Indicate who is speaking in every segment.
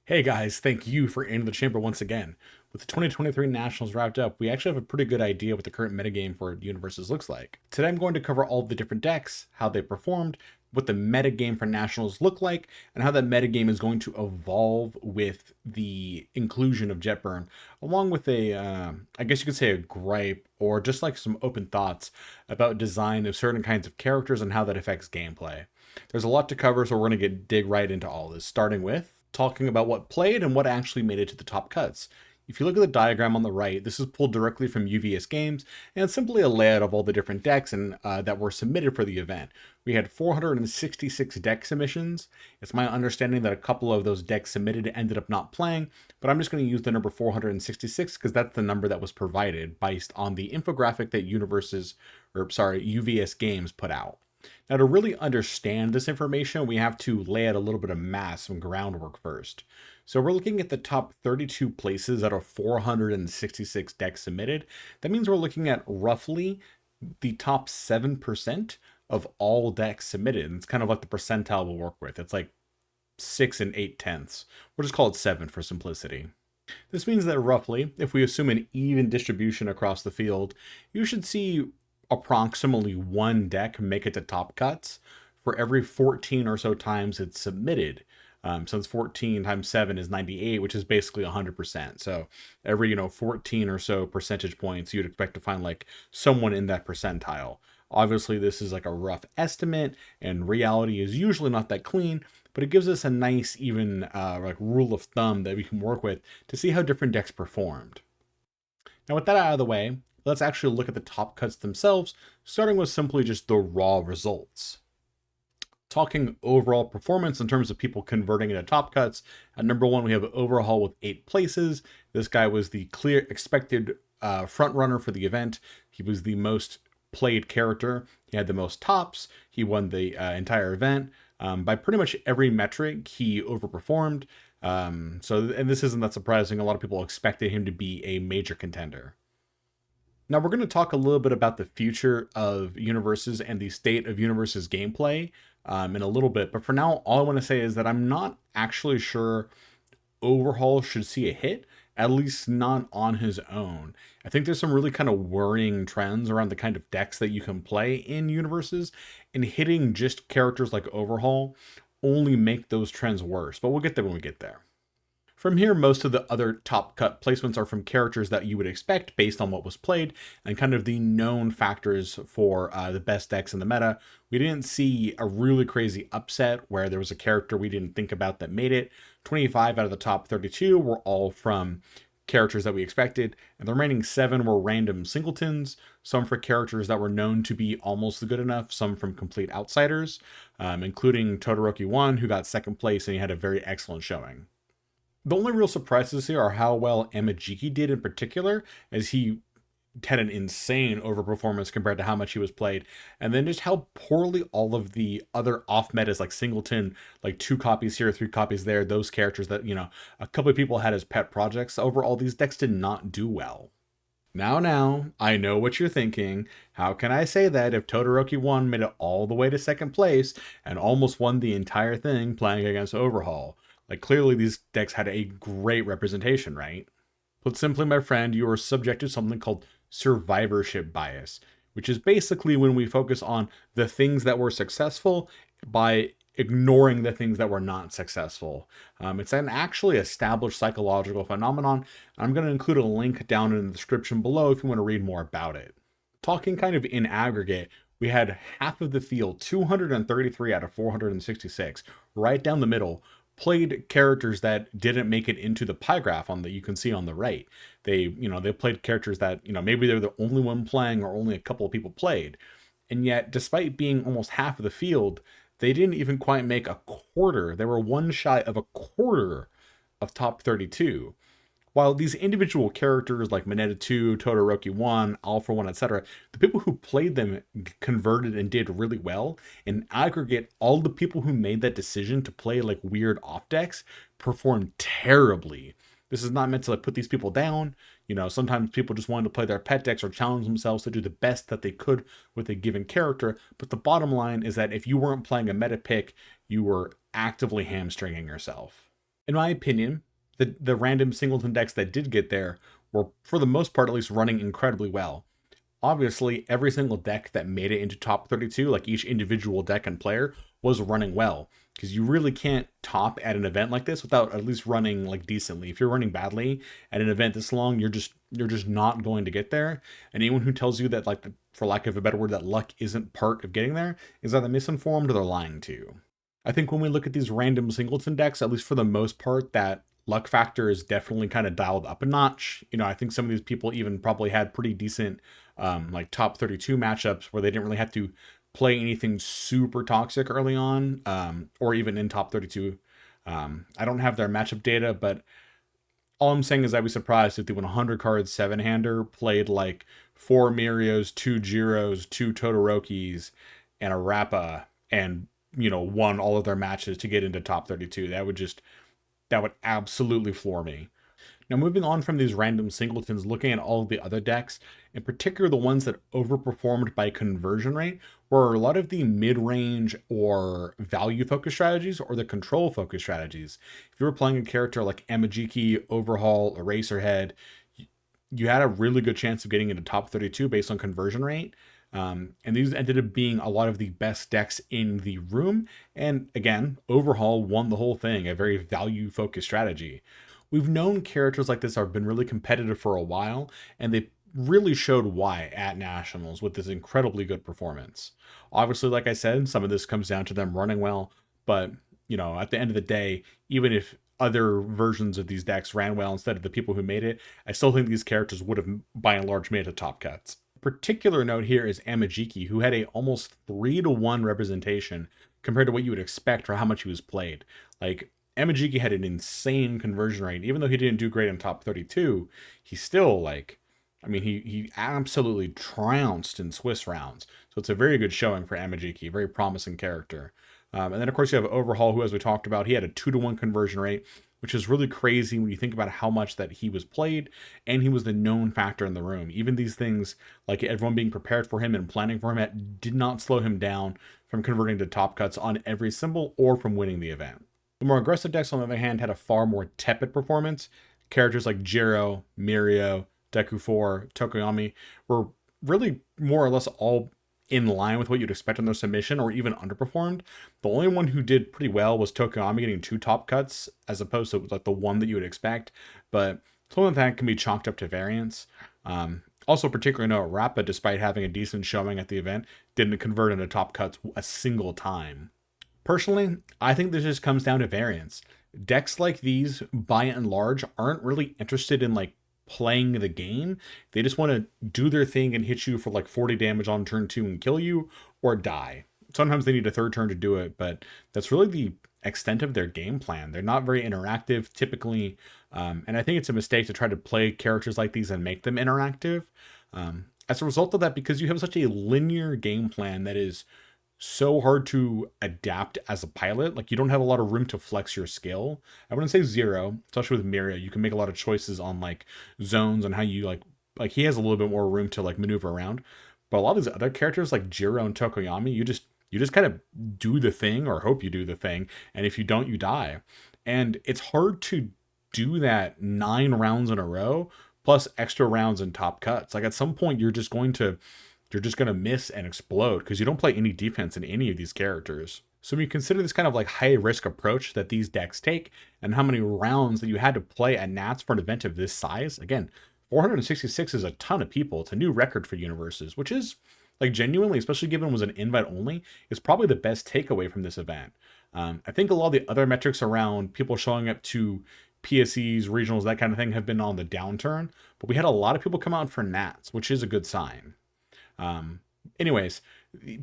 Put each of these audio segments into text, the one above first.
Speaker 1: Hey guys, thank you for entering the chamber once again. With the 2023 Nationals wrapped up, we actually have a pretty good idea what the current metagame for Universes looks like. Today I'm going to cover all the different decks, how they performed, what the metagame for Nationals look like, and how that metagame is going to evolve with the inclusion of Jetburn, along with I guess you could say a gripe, or just like some open thoughts about design of certain kinds of characters and how that affects gameplay. There's a lot to cover, so we're going to dig right into all this, starting with talking about what played and what actually made it to the top cuts. If you look at the diagram on the right, this is pulled directly from UVS Games, and it's simply a layout of all the different decks that were submitted for the event. We had 466 deck submissions. It's my understanding that a couple of those decks submitted ended up not playing, but I'm just going to use the number 466 because that's the number that was provided based on the infographic that UVS Games put out. Now, to really understand this information, we have to lay out a little bit of math, some groundwork first. So we're looking at the top 32 places out of 466 decks submitted. That means we're looking at roughly the top 7% of all decks submitted. And it's kind of like the percentile we'll work with. It's like 6 and 8 tenths. We'll just call it 7 for simplicity. This means that roughly, if we assume an even distribution across the field, you should see approximately one deck make it to top cuts for every 14 or so times it's submitted. Since 14 times 7 is 98, which is basically 100%. So every 14 or so percentage points, you'd expect to find like someone in that percentile. Obviously, this is like a rough estimate, and reality is usually not that clean, but it gives us a nice even like rule of thumb that we can work with to see how different decks performed. Now, with that out of the way, let's actually look at the top cuts themselves, starting with simply just the raw results. Talking overall performance in terms of people converting into top cuts, at number one, we have Overhaul with 8 places. This guy was the clear expected front runner for the event. He was the most played character. He had the most tops. He won the entire event. By pretty much every metric, he overperformed. And this isn't that surprising. A lot of people expected him to be a major contender. Now we're going to talk a little bit about the future of universes and the state of universes gameplay in a little bit. But for now, all I want to say is that I'm not actually sure Overhaul should see a hit, at least not on his own. I think there's some really kind of worrying trends around the kind of decks that you can play in universes, and hitting just characters like Overhaul only make those trends worse. But we'll get there when we get there. From here, most of the other top cut placements are from characters that you would expect based on what was played and kind of the known factors for the best decks in the meta. We didn't see a really crazy upset where there was a character we didn't think about that made it. 25 out of the top 32 were all from characters that we expected, and the remaining 7 were random singletons, some for characters that were known to be almost good enough, some from complete outsiders, including Todoroki 1, who got second place and he had a very excellent showing. The only real surprises here are how well Amajiki did in particular, as he had an insane overperformance compared to how much he was played, and then just how poorly all of the other off metas like Singleton, like 2 copies here, 3 copies there, those characters that, a couple of people had as pet projects, overall these decks did not do well. Now, I know what you're thinking. How can I say that if Todoroki 1 made it all the way to second place and almost won the entire thing playing against Overhaul? Like, clearly these decks had a great representation, right? Put simply, my friend, you are subject to something called survivorship bias, which is basically when we focus on the things that were successful by ignoring the things that were not successful. It's an actually established psychological phenomenon. I'm going to include a link down in the description below if you want to read more about it. Talking kind of in aggregate, we had half of the field, 233 out of 466, right down the middle, played characters that didn't make it into the pie graph on that you can see on the right. They played characters that, maybe they're the only one playing or only a couple of people played. And yet, despite being almost half of the field, they didn't even quite make a quarter. They were one shy of a quarter of top 32. While these individual characters like Mineta 2, Todoroki 1, Alpha 1, etc., the people who played them converted and did really well. In aggregate, all the people who made that decision to play like weird off decks performed terribly. This is not meant to like put these people down. Sometimes people just wanted to play their pet decks or challenge themselves to do the best that they could with a given character. But the bottom line is that if you weren't playing a meta pick, you were actively hamstringing yourself. In my opinion, the random singleton decks that did get there were, for the most part at least, running incredibly well. Obviously, every single deck that made it into top 32, like each individual deck and player, was running well. Because you really can't top at an event like this without at least running like decently. If you're running badly at an event this long, you're just not going to get there. And anyone who tells you that, like, for lack of a better word, that luck isn't part of getting there is either misinformed or they're lying to you. I think when we look at these random singleton decks, at least for the most part, that luck factor is definitely kind of dialed up a notch. I think some of these people even probably had pretty decent like top 32 matchups where they didn't really have to play anything super toxic early on, or even in top 32. I don't have their matchup data, but all I'm saying is I'd be surprised if the 100 card 7-hander played like 4 Mirios, 2 Jiros, 2 Todorokis, and a Rappa, and won all of their matches to get into top 32. That would absolutely floor me. Now, moving on from these random singletons, looking at all of the other decks, in particular the ones that overperformed by conversion rate, were a lot of the mid-range or value-focused strategies or the control-focused strategies. If you were playing a character like Amajiki, Overhaul, Eraserhead, you had a really good chance of getting into top 32 based on conversion rate. And these ended up being a lot of the best decks in the room. And again, Overhaul won the whole thing, a very value-focused strategy. We've known characters like this have been really competitive for a while, and they really showed why at Nationals with this incredibly good performance. Obviously, like I said, some of this comes down to them running well, but at the end of the day, even if other versions of these decks ran well instead of the people who made it, I still think these characters would have by and large made it to top cuts. Particular note here is Amajiki, who had a almost 3-to-1 representation compared to what you would expect for how much he was played. Like, Amajiki had an insane conversion rate. Even though he didn't do great in top 32, he still, he absolutely trounced in Swiss rounds. So it's a very good showing for Amajiki, very promising character. And then, of course, you have Overhaul, who, as we talked about, he had a 2-to-1 conversion rate, which is really crazy when you think about how much that he was played, and he was the known factor in the room. Even these things, like everyone being prepared for him and planning for him, did not slow him down from converting to top cuts on every symbol or from winning the event. The more aggressive decks, on the other hand, had a far more tepid performance. Characters like Jiro, Mirio, Deku 4, Tokoyami were really more or less all in line with what you'd expect on their submission, or even underperformed. The only one who did pretty well was Tokoyami, getting 2 top cuts as opposed to like the one that you would expect. But some of that can be chalked up to variance. Also, particularly note, Rappa, despite having a decent showing at the event, didn't convert into top cuts a single time. Personally, I think this just comes down to variance. Decks like these, by and large, aren't really interested in like playing the game. They just want to do their thing and hit you for like 40 damage on turn 2 and kill you or die. Sometimes they need a third turn to do it, but that's really the extent of their game plan. They're not very interactive typically, and I think it's a mistake to try to play characters like these and make them interactive. As a result of that, because you have such a linear game plan that is so hard to adapt as a pilot, like you don't have a lot of room to flex your skill. I wouldn't say zero, especially with Miria. You can make a lot of choices on like zones and how you like he has a little bit more room to like maneuver around. But a lot of these other characters like Jiro and Tokoyami, you just kind of do the thing or hope you do the thing, and if you don't, you die. And it's hard to do that 9 rounds in a row plus extra rounds and top cuts. Like at some point you're just going to miss and explode because you don't play any defense in any of these characters. So when you consider this kind of like high risk approach that these decks take and how many rounds that you had to play at Nats for an event of this size, again, 466 is a ton of people. It's a new record for universes, which is like genuinely, especially given it was an invite only, is probably the best takeaway from this event. I think a lot of the other metrics around people showing up to PSEs, regionals, that kind of thing have been on the downturn, but we had a lot of people come out for Nats, which is a good sign. Um, Anyways,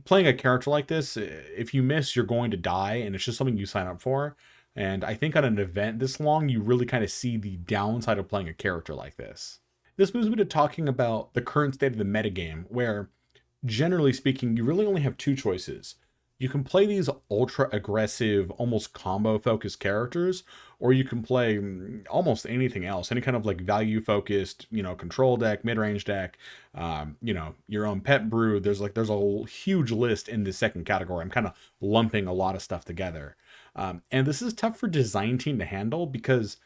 Speaker 1: playing a character like this, if you miss, you're going to die, and it's just something you sign up for. And I think on an event this long, you really kind of see the downside of playing a character like this. This moves me to talking about the current state of the metagame, where generally speaking, you really only have 2 choices. You can play these ultra aggressive, almost combo focused characters, or you can play almost anything else, any kind of like value focused, control deck, mid range deck, your own pet brew. There's a huge list in the second category. I'm kind of lumping a lot of stuff together. And this is tough for design team to handle because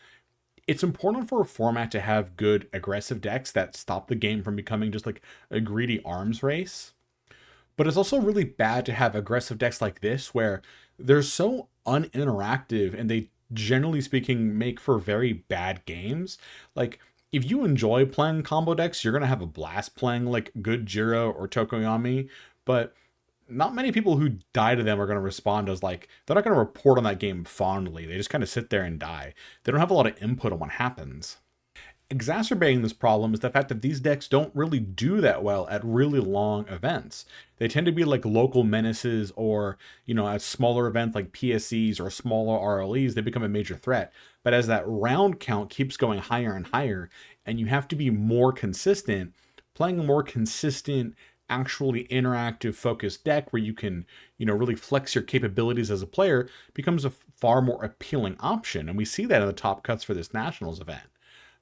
Speaker 1: it's important for a format to have good aggressive decks that stop the game from becoming just like a greedy arms race. But it's also really bad to have aggressive decks like this where they're so uninteractive and they generally speaking make for very bad games. Like if you enjoy playing combo decks, you're gonna have a blast playing like good Jiro or Tokoyami, but not many people who die to them are going to respond as like they're not going to report on that game fondly. They just kind of sit there and die. They don't have a lot of input on what happens. Exacerbating this problem is the fact that these decks don't really do that well at really long events. They tend to be like local menaces or, at smaller events like PSCs or smaller RLEs, they become a major threat. But as that round count keeps going higher and higher, and you have to be more consistent, playing a more consistent, actually interactive focused deck where you can, really flex your capabilities as a player becomes a far more appealing option. And we see that in the top cuts for this Nationals event.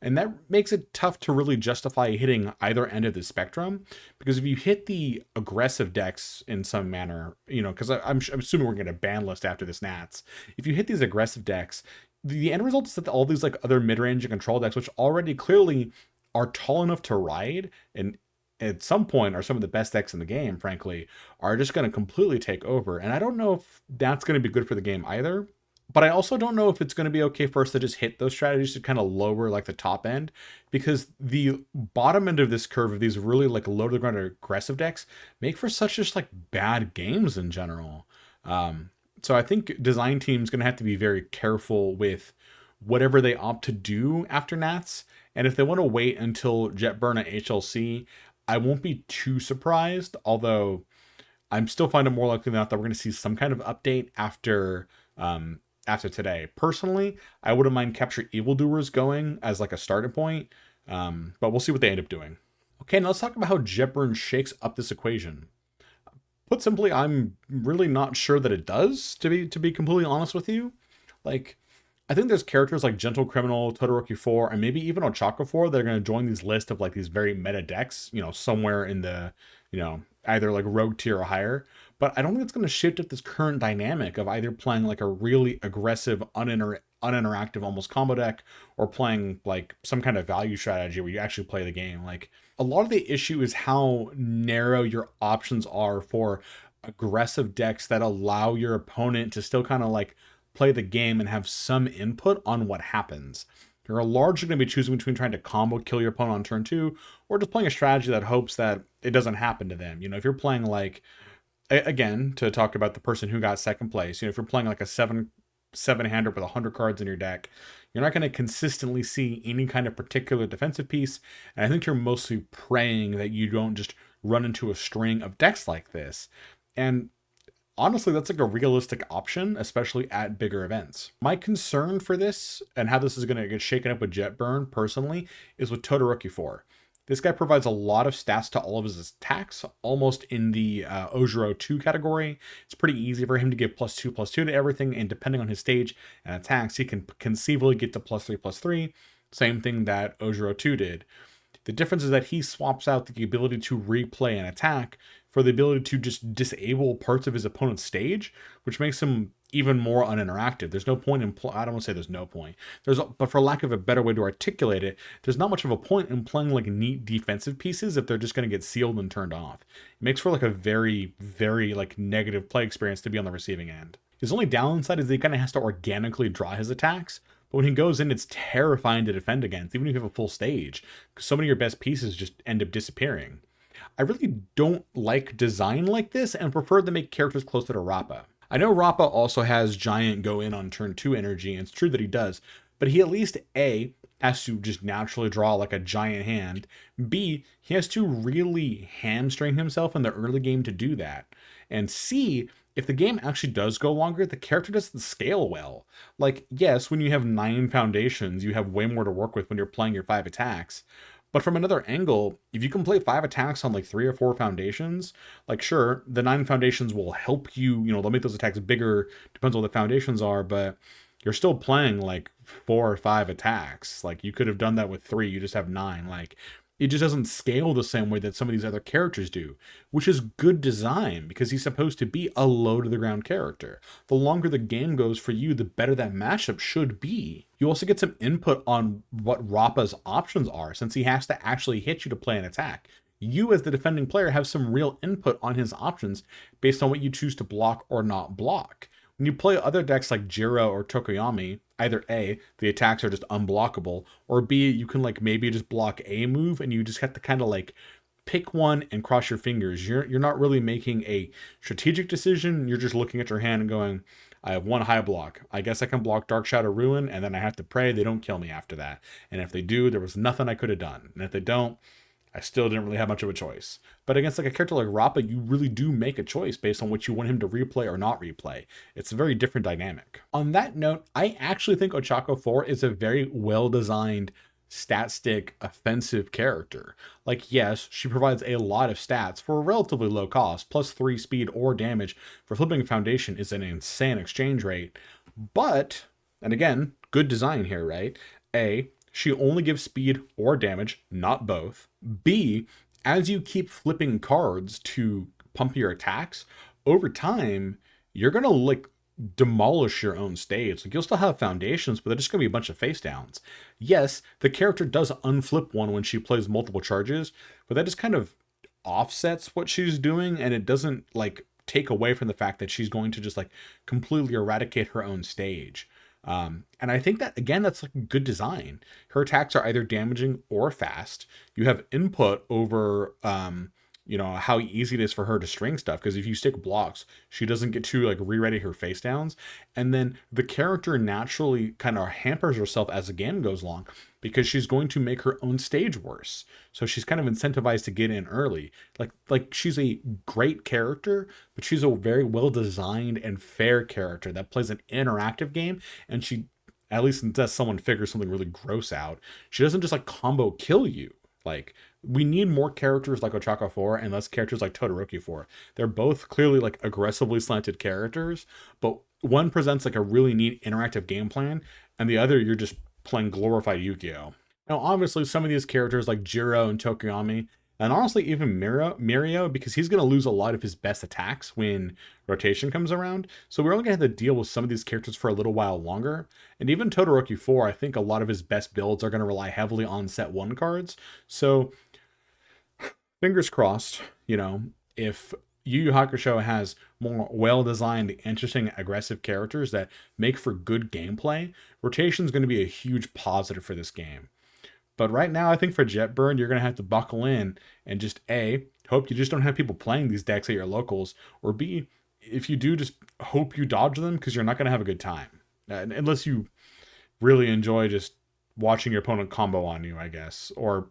Speaker 1: And that makes it tough to really justify hitting either end of the spectrum, because if you hit the aggressive decks in some manner, because I'm assuming we're going to ban list after this Nats. If you hit these aggressive decks, the end result is that all these like other mid-range and control decks, which already clearly are tall enough to ride and at some point are some of the best decks in the game, frankly, are just going to completely take over. And I don't know if that's going to be good for the game either. But I also don't know if it's going to be okay for us to just hit those strategies to kind of lower like the top end, because the bottom end of this curve of these really like low to the ground aggressive decks make for such just like bad games in general. So I think design team's going to have to be very careful with whatever they opt to do after Nats. And if they want to wait until Jetburn at HLC, I won't be too surprised, although I'm still finding it more likely than not that we're going to see some kind of update after today. Personally, I wouldn't mind Capture Evildoers going as like a starting point, but we'll see what they end up doing. Okay, now let's talk about how Jetburn shakes up this equation. Put simply, I'm really not sure that it does, to be completely honest with you. Like, I think there's characters like Gentle Criminal, Todoroki 4, and maybe even Ochako 4 that are going to join these list of like these very meta decks, somewhere in the, either like rogue tier or higher. But I don't think it's going to shift up this current dynamic of either playing like a really aggressive, uninteractive, almost combo deck, or playing like some kind of value strategy where you actually play the game. Like a lot of the issue is how narrow your options are for aggressive decks that allow your opponent to still kind of like play the game and have some input on what happens. You're largely going to be choosing between trying to combo kill your opponent on turn 2 or just playing a strategy that hopes that it doesn't happen to them. If you're playing like, again, to talk about the person who got second place, if you're playing like a seven-hander with 100 cards in your deck, you're not going to consistently see any kind of particular defensive piece. And I think you're mostly praying that you don't just run into a string of decks like this. And honestly, that's like a realistic option, especially at bigger events. My concern for this and how this is going to get shaken up with Jetburn personally is with Todoroki 4. This guy provides a lot of stats to all of his attacks, almost in the Ojiro 2 category. It's pretty easy for him to give +2/+2 to everything, and depending on his stage and attacks, he can conceivably get to +3/+3. Same thing that Ojiro 2 did. The difference is that he swaps out the ability to replay an attack for the ability to just disable parts of his opponent's stage, which makes him even more uninteractive. There's no point in I don't want to say there's no point. But for lack of a better way to articulate it, there's not much of a point in playing like neat defensive pieces if they're just going to get sealed and turned off. It makes for like a very, very like negative play experience to be on the receiving end. His only downside is that he kind of has to organically draw his attacks. But when he goes in, it's terrifying to defend against, even if you have a full stage, because so many of your best pieces just end up disappearing. I really don't like design like this and prefer to make characters closer to Rappa. I know Rappa also has Giant go in on turn 2 energy, and it's true that he does, but he at least A, has to just naturally draw like a giant hand. B, he has to really hamstring himself in the early game to do that. And C, if the game actually does go longer, the character doesn't scale well. Like, yes, when you have 9 foundations, you have way more to work with when you're playing your 5 attacks. But from another angle, if you can play 5 attacks on like 3 or 4 foundations, like sure, the 9 foundations will help you, they'll make those attacks bigger, depends on what the foundations are, but you're still playing like 4 or 5 attacks. Like you could have done that with 3, you just have 9. Like it just doesn't scale the same way that some of these other characters do, which is good design because he's supposed to be a low to the ground character. The longer the game goes for you, the better that matchup should be. You also get some input on what Rappa's options are, since he has to actually hit you to play an attack. You, as the defending player, have some real input on his options based on what you choose to block or not block. When you play other decks like Jiro or Tokoyami, either A, the attacks are just unblockable, or B, you can like maybe just block a move and you just have to kind of like pick one and cross your fingers. You're not really making a strategic decision. You're just looking at your hand and going, I have one high block. I guess I can block Dark Shadow Ruin, and then I have to pray they don't kill me after that. And if they do, there was nothing I could have done. And if they don't, I still didn't really have much of a choice. But against like a character like Rappa, you really do make a choice based on what you want him to replay or not replay. It's a very different dynamic. On that note, I actually think Ochako 4 is a very well-designed stat stick offensive character. Like, yes, she provides a lot of stats for a relatively low cost, plus 3 speed or damage for flipping foundation is an insane exchange rate. But, and again, good design here, right? A, she only gives speed or damage, not both. B, as you keep flipping cards to pump your attacks, over time, you're going to like demolish your own stage. Like, you'll still have foundations, but they're just going to be a bunch of face downs. Yes, the character does unflip one when she plays multiple charges, but that just kind of offsets what she's doing, and it doesn't like take away from the fact that she's going to just like completely eradicate her own stage. And I think that, again, that's like good design. Her attacks are either damaging or fast. You have input over, how easy it is for her to string stuff. Because if you stick blocks, she doesn't get to like re-ready her face downs. And then the character naturally kind of hampers herself as the game goes along because she's going to make her own stage worse. So she's kind of incentivized to get in early. Like she's a great character, but she's a very well designed and fair character that plays an interactive game, and she, at least unless someone figures something really gross out, she doesn't just like combo kill you. Like, we need more characters like Ochako 4 and less characters like Todoroki 4. They're both clearly like aggressively slanted characters, but one presents like a really neat interactive game plan, and the other you're just playing glorified Yu-Gi-Oh! Now, obviously, some of these characters like Jiro and Tokoyami, and honestly even Mirio, because he's going to lose a lot of his best attacks when rotation comes around. So we're only going to have to deal with some of these characters for a little while longer. And even Todoroki 4, I think a lot of his best builds are going to rely heavily on set 1 cards. So fingers crossed, if Yu Yu Hakusho has more well-designed, interesting, aggressive characters that make for good gameplay, rotation is going to be a huge positive for this game. But right now, I think for Jetburn, you're going to have to buckle in and just A, hope you just don't have people playing these decks at your locals, or B, if you do, just hope you dodge them because you're not going to have a good time. Unless you really enjoy just watching your opponent combo on you, I guess, or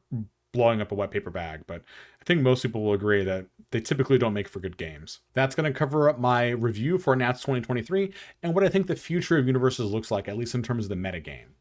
Speaker 1: blowing up a wet paper bag. But I think most people will agree that they typically don't make for good games. That's going to cover up my review for Nats 2023 and what I think the future of Universes looks like, at least in terms of the metagame.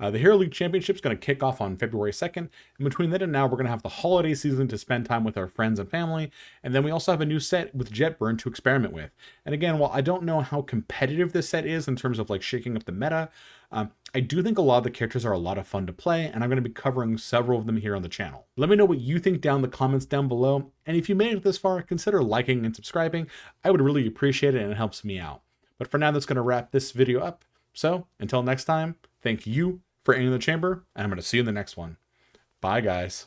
Speaker 1: The Hero League Championship is going to kick off on February 2nd, and between then and now, we're going to have the holiday season to spend time with our friends and family, and then we also have a new set with Jetburn to experiment with. And again, while I don't know how competitive this set is in terms of like shaking up the meta, I do think a lot of the characters are a lot of fun to play, and I'm going to be covering several of them here on the channel. Let me know what you think down in the comments down below, and if you made it this far, consider liking and subscribing. I would really appreciate it, and it helps me out. But for now, that's going to wrap this video up. So, until next time, thank you for entering the chamber, and I'm going to see you in the next one. Bye, guys.